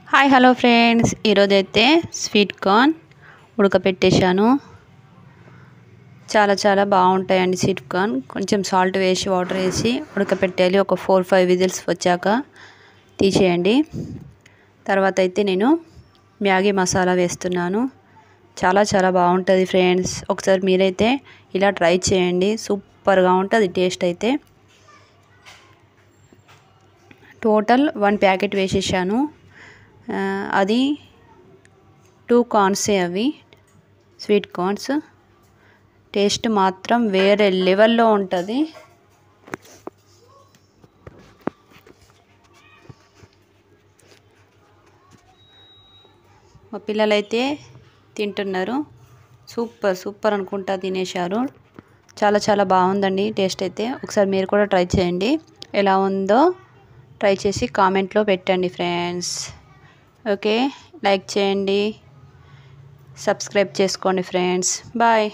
Hi hello friends, ఈరోజైతే sweet corn ఉడకపెట్టేశాను. చాలా బాగుంటాయండి స్వీట్ కార్న్. కొంచెం సాల్ట్ వేసి వాటర్ వేసి ఉడకపెట్టాలి. ఒక 4-5 విజిల్స్ వచ్చాక తీసేయండి. తర్వాత అయితే నేను మ్యాగీ మసాలా వేస్తున్నాను. చాలా బాగుంటుంది ఫ్రెండ్స్. ఒకసారి మీరైతే ఇలా ట్రై చేయండి. సూపర్గా ఉంటుంది టేస్ట్ అయితే. టోటల్ 1 ప్యాకెట్ వేసేసాను. అది 2 కార్న్సే అవి స్వీట్ కార్న్స్. టేస్ట్ మాత్రం వేరే లెవెల్లో ఉంటుంది. మా పిల్లలైతే తింటున్నారు. సూపర్ అనుకుంటా తినేశారు. చాలా బాగుందండి టేస్ట్ అయితే. ఒకసారి మీరు కూడా ట్రై చేయండి. ఎలా ఉందో ట్రై చేసి కామెంట్లో పెట్టండి ఫ్రెండ్స్. ఓకే, లైక్ చేయండి, సబ్స్క్రైబ్ చేసుకోండి ఫ్రెండ్స్. బాయ్.